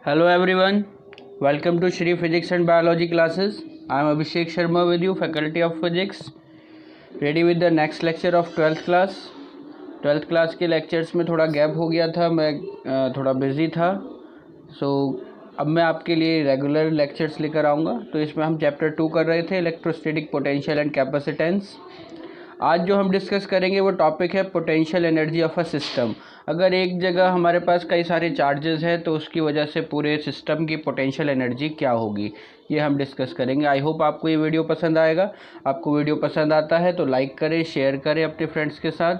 Hello everyone, welcome to Shri Physics and Biology classes. I am Abhishek Sharma with you, Faculty of Physics, ready with the next lecture of 12th class. 12th class के lectures में थोड़ा gap हो गया था, मैं थोड़ा busy था, सो अब मैं आपके लिए रेगुलर लेक्चर्स लेकर आऊँगा। तो इसमें हम चैप्टर 2 कर रहे थे, इलेक्ट्रोस्टैटिक पोटेंशियल एंड कैपेसिटेंस। आज जो हम डिस्कस करेंगे वो टॉपिक है potential energy of a system. अगर एक जगह हमारे पास कई सारे चार्जेस हैं तो उसकी वजह से पूरे सिस्टम की पोटेंशियल एनर्जी क्या होगी, ये हम डिस्कस करेंगे। आई होप आपको ये वीडियो पसंद आएगा। आपको वीडियो पसंद आता है तो लाइक करें, शेयर करें अपने फ्रेंड्स के साथ,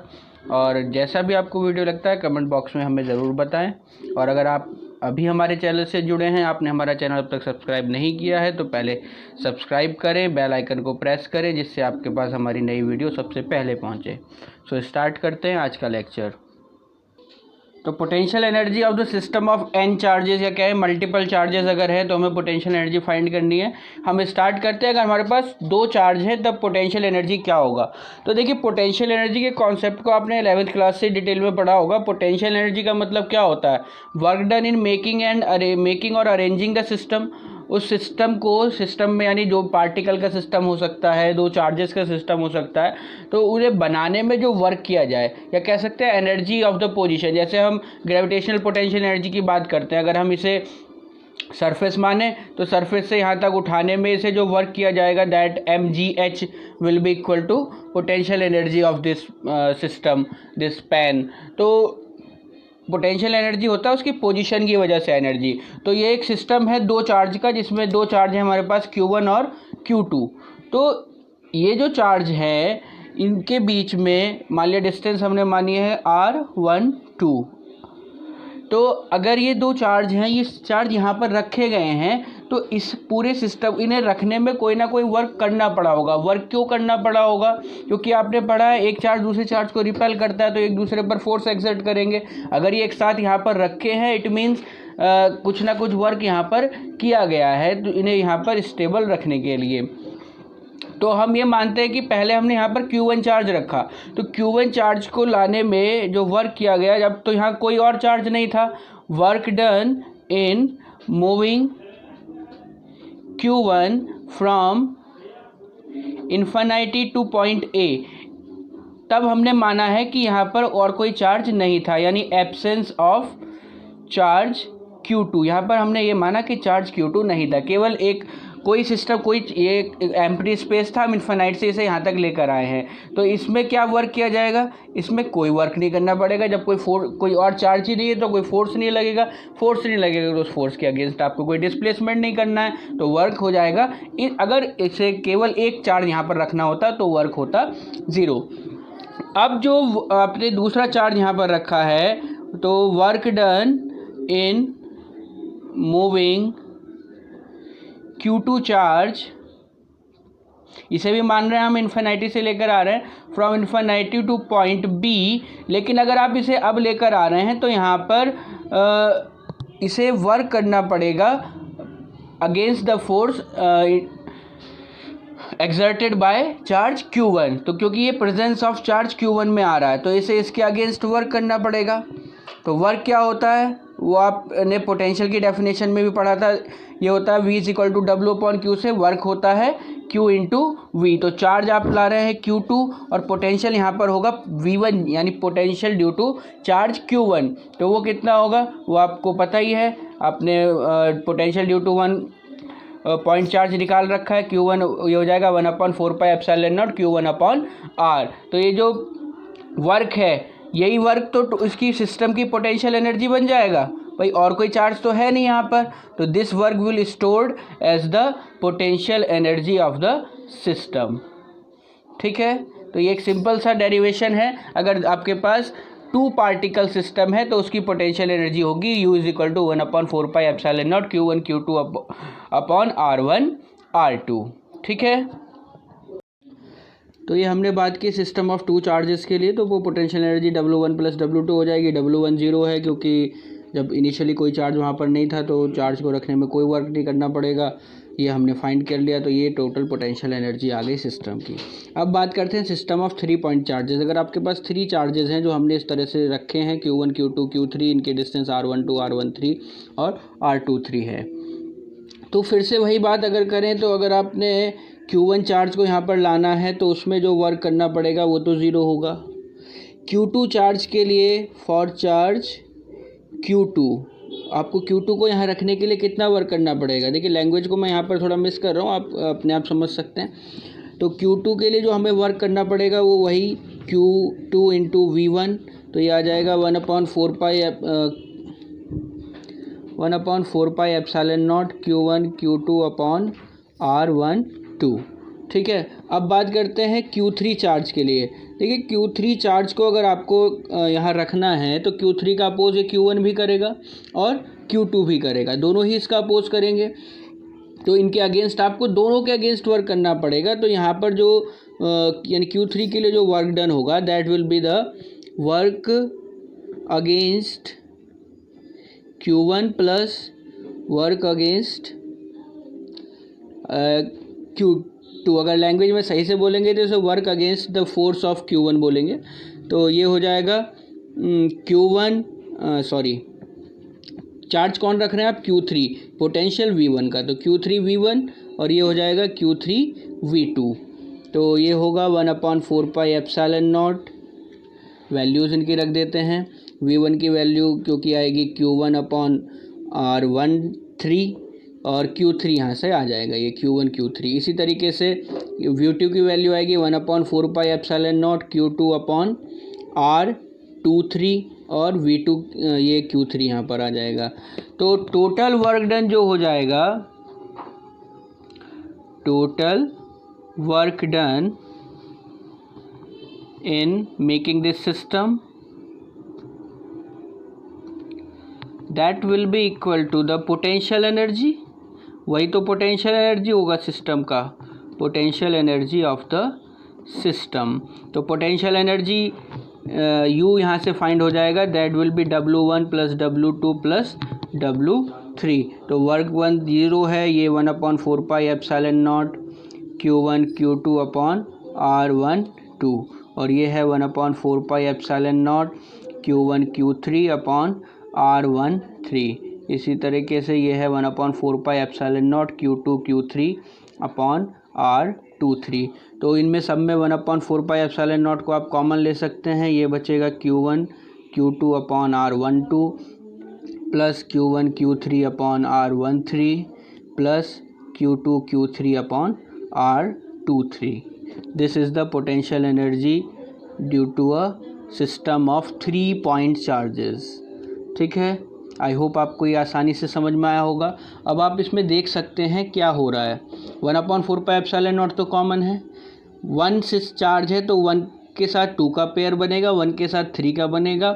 और जैसा भी आपको वीडियो लगता है कमेंट बॉक्स में हमें ज़रूर बताएं। और अगर आप अभी हमारे चैनल से जुड़े हैं, आपने हमारा चैनल अब तक सब्सक्राइब नहीं किया है तो पहले सब्सक्राइब करें, बेल आइकन को प्रेस करें, जिससे आपके पास हमारी नई वीडियो सबसे पहले पहुंचे। सो स्टार्ट करते हैं आज का लेक्चर। तो potential energy of the system of n charges, या क्या है, मल्टीपल चार्जेस अगर है तो हमें पोटेंशियल एनर्जी फाइंड करनी है। हम स्टार्ट करते हैं, अगर हमारे पास 2 चार्ज है तब पोटेंशियल एनर्जी क्या होगा। तो देखिए, पोटेंशियल एनर्जी के कॉन्सेप्ट को आपने 11th क्लास से डिटेल में पढ़ा होगा। पोटेंशियल एनर्जी का मतलब क्या होता है, वर्क डन इन मेकिंग और अरेंजिंग द सिस्टम। उस सिस्टम में यानी जो पार्टिकल का सिस्टम हो सकता है, 2 चार्जेस का सिस्टम हो सकता है, तो उन्हें बनाने में जो वर्क किया जाए, या कह सकते हैं एनर्जी ऑफ द पोजीशन। जैसे हम ग्रेविटेशनल पोटेंशियल एनर्जी की बात करते हैं, अगर हम इसे सरफेस माने तो सरफेस से यहाँ तक उठाने में इसे जो वर्क किया जाएगा, that mgh will be equal to potential energy of this system, this pen. तो पोटेंशियल एनर्जी होता है उसकी पोजीशन की वजह से एनर्जी। तो ये एक सिस्टम है 2 चार्ज का, जिसमें 2 चार्ज है हमारे पास, Q1 और Q2। तो ये जो चार्ज है इनके बीच में मान लिया डिस्टेंस हमने मानी है r12। तो अगर ये 2 चार्ज हैं, ये चार्ज यहाँ पर रखे गए हैं, तो इस पूरे सिस्टम, इन्हें रखने में कोई ना कोई वर्क करना पड़ा होगा। वर्क क्यों करना पड़ा होगा, क्योंकि आपने पढ़ा है एक चार्ज दूसरे चार्ज को रिपेल करता है तो एक दूसरे पर फोर्स एक्सर्ट करेंगे। अगर ये एक साथ यहाँ पर रखे हैं, इट मीन्स कुछ ना कुछ वर्क यहाँ पर किया गया है, तो इन्हें यहाँ पर स्टेबल रखने के लिए। तो हम ये मानते हैं कि पहले हमने यहाँ पर Q1 चार्ज रखा, तो Q1 चार्ज को लाने में जो वर्क किया गया, जब तो यहाँ कोई और चार्ज नहीं था, work done in moving Q1 from infinity two point A, तब हमने माना है कि यहाँ पर और कोई चार्ज नहीं था, यानी एब्सेंस ऑफ चार्ज Q2। यहाँ पर हमने ये माना कि चार्ज Q2 नहीं था, केवल एक कोई सिस्टम, कोई ये एम्प्टी स्पेस था, हम इन्फिनाइट से इसे यहाँ तक लेकर आए हैं। तो इसमें क्या वर्क किया जाएगा, इसमें कोई वर्क नहीं करना पड़ेगा। जब कोई और चार्ज ही नहीं है तो कोई फोर्स नहीं लगेगा। फोर्स नहीं लगेगा तो उस फोर्स के अगेंस्ट आपको कोई डिस्प्लेसमेंट नहीं करना है, तो वर्क हो जाएगा। अगर इसे केवल एक चार्ज यहाँ पर रखना होता तो वर्क होता 0। अब जो आपने दूसरा चार्ज यहाँ पर रखा है, तो work done in moving Q2 charge, इसे भी मान रहे हैं हम इन्फिनिटी से लेकर आ रहे हैं, from infinity two point B। लेकिन अगर आप इसे अब लेकर आ रहे हैं तो यहाँ पर इसे वर्क करना पड़ेगा against the force exerted by charge Q1। तो क्योंकि ये प्रेजेंस ऑफ चार्ज Q1 में आ रहा है तो इसे इसके अगेंस्ट वर्क करना पड़ेगा। तो वर्क क्या होता है वो आपने पोटेंशियल की डेफिनेशन में भी पढ़ा था, ये होता है V is equal to W/Q से वर्क होता है Q इंटू V। तो चार्ज आप ला रहे हैं Q2 और पोटेंशियल यहाँ पर होगा V1, यानी potential due to charge Q1। तो वो कितना होगा वो आपको पता ही है, आपने potential due to 1 point charge निकाल रखा है। Q1 ये हो जाएगा 1/4πε0 Q1/R। तो ये जो वर्क है, यही वर्क तो इसकी सिस्टम की पोटेंशियल एनर्जी बन जाएगा भाई, और कोई चार्ज तो है नहीं यहाँ पर। तो this work will stored as the potential energy of the system. ठीक है, तो ये एक सिंपल सा डेरिवेशन है। अगर आपके पास 2 पार्टिकल सिस्टम है तो उसकी पोटेंशियल एनर्जी होगी U is equal to 1/4πε0 Q1 Q2/R1 R2। ठीक है, तो ये हमने बात की सिस्टम ऑफ 2 चार्जेस के लिए। तो वो पोटेंशियल एनर्जी W1 + W2 हो जाएगी। W1 0 है क्योंकि जब इनिशियली कोई चार्ज वहाँ पर नहीं था तो चार्ज को रखने में कोई वर्क नहीं करना पड़ेगा। ये हमने फाइंड कर लिया। तो ये टोटल पोटेंशियल एनर्जी आ गई सिस्टम की। अब बात करते हैं सिस्टम ऑफ 3 पॉइंट चार्जेस। अगर आपके पास 3 चार्जेस हैं जो हमने इस तरह से रखे हैं, Q1 Q2 Q3, इनके डिस्टेंस R12 R13 और R23 है। तो फिर से वही बात अगर करें तो अगर आपने Q1 चार्ज को यहाँ पर लाना है तो उसमें जो वर्क करना पड़ेगा वो तो ज़ीरो होगा। Q2 चार्ज के लिए फॉर चार्ज Q2 आपको Q2 को यहाँ रखने के लिए कितना वर्क करना पड़ेगा। देखिए लैंग्वेज को मैं यहाँ पर थोड़ा मिस कर रहा हूँ, आप अपने आप समझ सकते हैं। तो Q2 के लिए जो हमें वर्क करना पड़ेगा वो वही Q2 इंटू V1, तो ये आ जाएगा 1/4 pi epsilon not Q1 Q2 upon R12। ठीक है। अब बात करते हैं Q3 चार्ज के लिए। देखिए Q3 चार्ज को अगर आपको यहाँ रखना है तो Q3 का अपोज ये Q1 भी करेगा और Q2 भी करेगा, दोनों ही इसका अपोज करेंगे। तो इनके अगेंस्ट आपको दोनों के अगेंस्ट वर्क करना पड़ेगा। तो यहाँ पर जो यानी Q3 के लिए जो वर्क डन होगा that will be the work against Q1 plus work against Q2। अगर लैंग्वेज में सही से बोलेंगे तो इसे work against the force of Q1 बोलेंगे। तो ये हो जाएगा चार्ज कौन रख रहे हैं आप, Q3, पोटेंशियल V1 का, तो Q3 V1 और ये हो जाएगा Q3 V2। तो ये होगा 1/4 पाई एप्सिलॉन नॉट, वैल्यूज़ इनकी रख देते हैं। V1 की वैल्यू क्योंकि आएगी Q1 अपॉन R13 और Q3 यहाँ से आ जाएगा ये Q1 Q3। इसी तरीके से V2 की वैल्यू आएगी 1/4 pi epsilon not Q2 upon R23 और V2 ये Q3 यहाँ पर आ जाएगा। तो टोटल वर्क डन जो हो जाएगा, total work done in making this system that will be equal to the potential energy, वही तो पोटेंशियल एनर्जी होगा सिस्टम का, potential energy of the system. तो पोटेंशियल एनर्जी U यहाँ से फाइंड हो जाएगा, that will be W1 plus W2 plus W3। तो वर्क 1 0 है, ये 1/4 pi epsilon not Q1 Q2 upon R12 और ये है 1/4 pi epsilon not Q1 Q3 upon R13। इसी तरीके से ये है 1/4 pi epsilon not Q2 Q3 upon R23। तो इनमें सब में 1/4 पाई एप्सिलॉन नॉट को आप कॉमन ले सकते हैं, ये बचेगा Q1 Q2 upon R12 plus Q1 Q3 upon R13 plus Q2 Q3 upon R23। This is the potential energy due to a system of 3 point charges। ठीक है, आई होप आपको ये आसानी से समझ में आया होगा। अब आप इसमें देख सकते हैं क्या हो रहा है। 1/4 पाई एप्सिलॉन नॉट तो कॉमन है, 1 से चार्ज है तो 1 के साथ 2 का पेयर बनेगा, 1 के साथ 3 का बनेगा,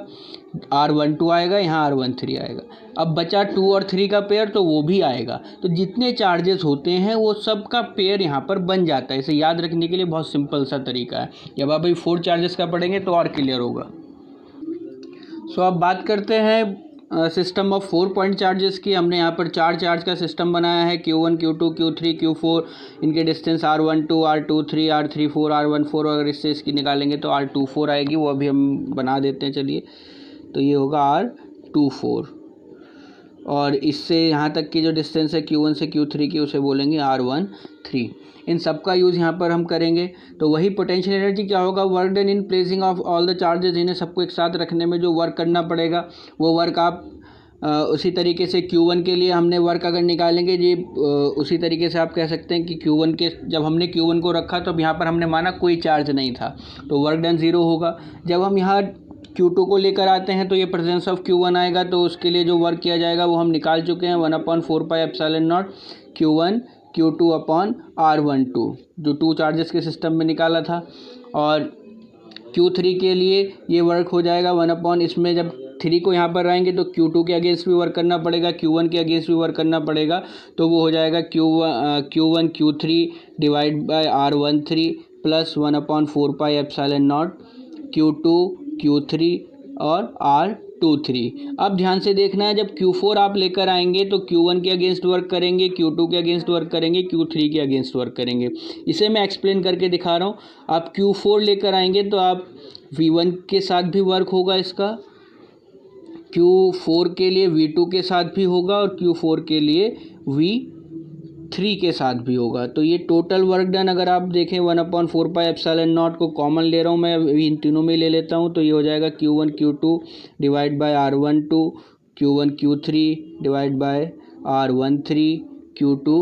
R12 आएगा, यहाँ R13 आएगा। अब बचा 2 और 3 का पेयर तो वो भी आएगा। तो जितने चार्जेस होते हैं वो सब का पेयर यहाँ पर बन जाता है। इसे याद रखने के लिए बहुत सिंपल सा तरीका है। जब आप 4 चार्जेस का पढ़ेंगे तो और क्लियर होगा। सो अब बात करते हैं सिस्टम ऑफ 4 पॉइंट चार्जेस की। हमने यहाँ पर 4 चार्ज का सिस्टम बनाया है, Q1 Q2 Q3 Q4। इनके distance R12 R23 R34 R14। अगर इससे इसकी निकालेंगे तो R24 आएगी, वो अभी हम बना देते हैं। चलिए, तो ये होगा R24 और इससे यहाँ तक की जो डिस्टेंस है Q1 से Q3 की उसे बोलेंगे R13। इन सब का यूज़ यहाँ पर हम करेंगे। तो वही पोटेंशियल एनर्जी क्या होगा, work done in placing of all the charges. इन्हें सबको एक साथ रखने में जो वर्क करना पड़ेगा वो वर्क आप उसी तरीके से Q1 के लिए हमने वर्क अगर निकालेंगे जी, उसी तरीके से आप कह सकते हैं कि Q1 के जब हमने Q1 को रखा तो अब यहाँ पर हमने माना कोई चार्ज नहीं था तो वर्क डन 0 होगा। जब हम यहाँ Q2 को लेकर आते हैं तो ये प्रेजेंस ऑफ Q1 आएगा, तो उसके लिए जो वर्क किया जाएगा वो हम निकाल चुके हैं, 1/4 pi epsilon not Q1 Q2 upon R12 जो 2 चार्जेस के सिस्टम में निकाला था। और Q3 के लिए ये वर्क हो जाएगा 1/, इसमें जब 3 को यहाँ पर आएंगे तो Q2 के अगेंस्ट भी वर्क करना पड़ेगा, Q1 के अगेंस्ट भी वर्क करना पड़ेगा, तो वो हो जाएगा Q1 Q3 divide by R13 plus 1/4 pi epsilon not Q2 Q3 और 2 3। अब ध्यान से देखना है, जब Q4 आप लेकर आएंगे तो Q1 के अगेंस्ट वर्क करेंगे, Q2 के अगेंस्ट वर्क करेंगे, Q3 के अगेंस्ट वर्क करेंगे। इसे मैं एक्सप्लेन करके दिखा रहा हूँ। आप Q4 लेकर आएंगे तो आप V1 के साथ भी वर्क होगा इसका, Q4 के लिए V2 के साथ भी होगा और Q4 के लिए V3 के साथ भी होगा। तो ये टोटल वर्क डन अगर आप देखें 1/4πε0 को कॉमन ले रहा हूँ मैं, इन तीनों में ले लेता हूँ, तो ये हो जाएगा Q1 Q2 divide by R12, Q1 Q3 divide by R13, Q2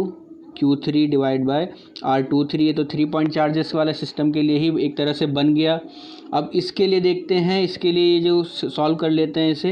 Q3 divide by R23। ये तो 3 पॉइंट चार्जेस वाला सिस्टम के लिए ही एक तरह से बन गया। अब इसके लिए देखते हैं, इसके लिए ये जो सॉल्व कर लेते हैं इसे,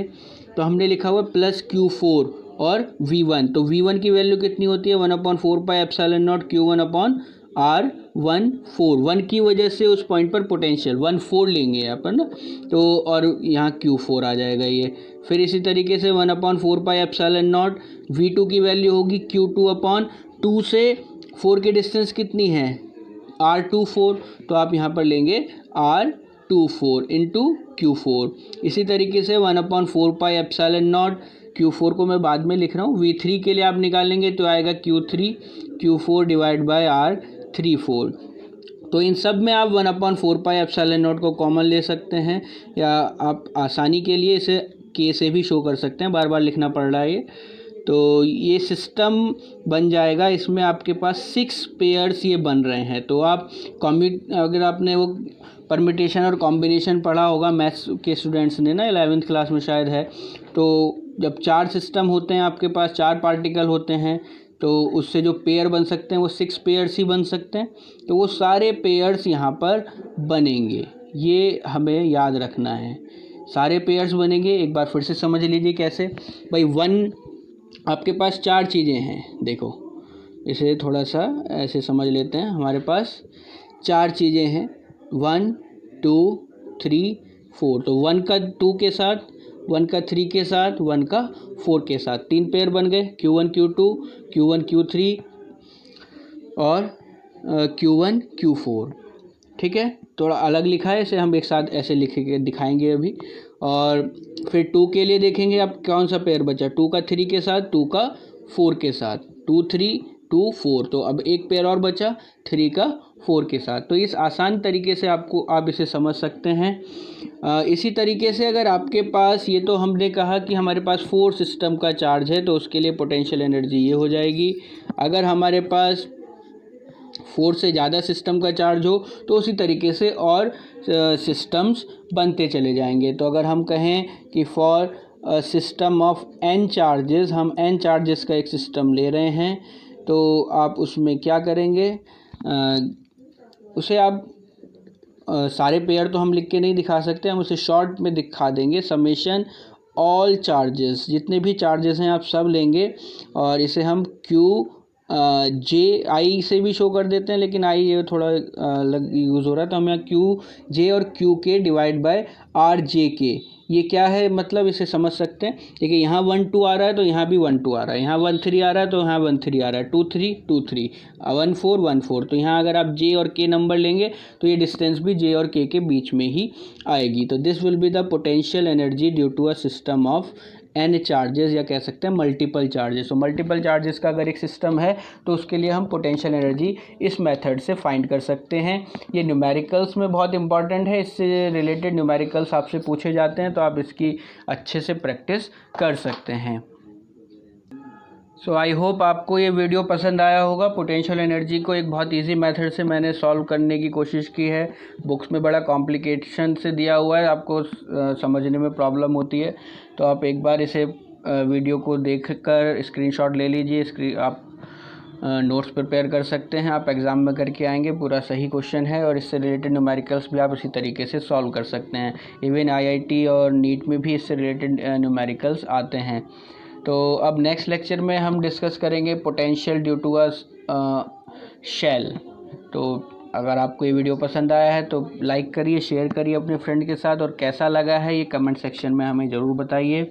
तो हमने लिखा हुआ प्लस Q4 और V1, तो V1 की वैल्यू कितनी होती है 1/4πε0 Q1/R14। 1 की वजह से उस पॉइंट पर पोटेंशियल 14 लेंगे अपन ना, तो और यहाँ Q4 आ जाएगा ये। फिर इसी तरीके से 1/4πε0 V2 की वैल्यू होगी Q2/2 से 4 की डिस्टेंस कितनी है R24, तो आप यहाँ पर लेंगे R24 इंटू Q4। इसी तरीके से 1/4πε0 Q4 को मैं बाद में लिख रहा हूँ, V3 के लिए आप निकालेंगे तो आएगा Q4 डिवाइड बाय R34। तो इन सब में आप 1/4πε0 को कॉमन ले सकते हैं, या आप आसानी के लिए इसे K से भी शो कर सकते हैं, बार बार लिखना पड़ रहा है ये। तो ये सिस्टम बन जाएगा, इसमें आपके पास 6 पेयर्स ये बन रहे हैं। तो आप अगर आपने वो परमिटेशन और कॉम्बिनेशन पढ़ा होगा मैथ्स के स्टूडेंट्स ने ना, 11th क्लास में शायद है, तो जब 4 सिस्टम होते हैं आपके पास, 4 पार्टिकल होते हैं, तो उससे जो पेयर बन सकते हैं वो 6 पेयर्स ही बन सकते हैं। तो वो सारे पेयर्स यहाँ पर बनेंगे, ये हमें याद रखना है, सारे पेयर्स बनेंगे। एक बार फिर से समझ लीजिए कैसे भाई। 1 आपके पास 4 चीज़ें हैं, देखो इसे थोड़ा सा ऐसे समझ लेते हैं। हमारे पास 4 चीज़ें हैं, 1 2 3 4। तो 1 का 2 के साथ, 1 का 3 के साथ, 1 का 4 के साथ 3 पेयर बन गए, Q1 Q2, Q1 Q3 और Q1 Q4। ठीक है, थोड़ा अलग लिखा है इसे, हम एक साथ ऐसे लिख के दिखाएंगे अभी। और फिर 2 के लिए देखेंगे अब कौन सा पेयर बचा, 2 का 3 के साथ, 2 का 4 के साथ, 2 3 2 4। तो अब एक पेयर और बचा 3 का 4 के साथ। तो इस आसान तरीके से आप इसे समझ सकते हैं। इसी तरीके से अगर आपके पास, ये तो हमने कहा कि हमारे पास 4 सिस्टम का चार्ज है, तो उसके लिए पोटेंशियल एनर्जी ये हो जाएगी। अगर हमारे पास 4 से ज़्यादा सिस्टम का चार्ज हो तो उसी तरीके से और सिस्टम्स बनते चले जाएंगे। तो अगर हम कहें कि for system of n charges, हम n चार्जेस का एक सिस्टम ले रहे हैं, तो आप उसमें क्या करेंगे, उसे आप सारे पेयर तो हम लिख के नहीं दिखा सकते, हम उसे शॉर्ट में दिखा देंगे। समेशन ऑल चार्जेस, जितने भी चार्जेस हैं आप सब लेंगे, और इसे हम J से भी शो कर देते हैं, लेकिन I ये थोड़ा अलग यूज़ हो रहा है, तो हम यहाँ J और K डिवाइड बाय RJK। ये क्या है मतलब, इसे समझ सकते हैं। देखिए यहाँ 1 2 आ रहा है तो यहाँ भी 1 2 आ रहा है, यहाँ 1 3 आ रहा है तो यहाँ 1 3 आ रहा है, 2 3 2 3, 1 4 1 4। तो यहाँ अगर आप J और K नंबर लेंगे तो ये डिस्टेंस भी J और K के बीच में ही आएगी। तो this will be the potential energy due to a system of n charges, या कह सकते हैं मल्टीपल चार्जेस। तो मल्टीपल चार्जेस का अगर एक सिस्टम है तो उसके लिए हम पोटेंशियल एनर्जी इस मेथड से फाइंड कर सकते हैं। ये न्यूमेरिकल्स में बहुत इंपॉर्टेंट है, इससे रिलेटेड न्यूमेरिकल्स आपसे पूछे जाते हैं, तो आप इसकी अच्छे से प्रैक्टिस कर सकते हैं। सो आई होप आपको ये वीडियो पसंद आया होगा। पोटेंशियल एनर्जी को एक बहुत इजी मेथड से मैंने सॉल्व करने की कोशिश की है। बुक्स में बड़ा कॉम्प्लिकेशन से दिया हुआ है, आपको समझने में प्रॉब्लम होती है, तो आप एक बार इसे वीडियो को देखकर स्क्रीनशॉट ले लीजिए। आप नोट्स प्रिपेयर कर सकते हैं, आप एग्ज़ाम में करके आएंगे, पूरा सही क्वेश्चन है, और इससे रिलेटेड न्यूमेरिकल्स भी आप इसी तरीके से सॉल्व कर सकते हैं। इवन IIT और नीट में भी इससे रिलेटेड न्यूमेरिकल्स आते हैं। तो अब नेक्स्ट लेक्चर में हम डिस्कस करेंगे potential due to a shell. तो अगर आपको ये वीडियो पसंद आया है तो लाइक करिए, शेयर करिए अपने फ्रेंड के साथ, और कैसा लगा है ये कमेंट सेक्शन में हमें ज़रूर बताइए।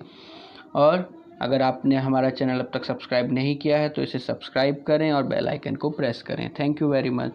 और अगर आपने हमारा चैनल अब तक सब्सक्राइब नहीं किया है तो इसे सब्सक्राइब करें और बेल आइकन को प्रेस करें। Thank you very much.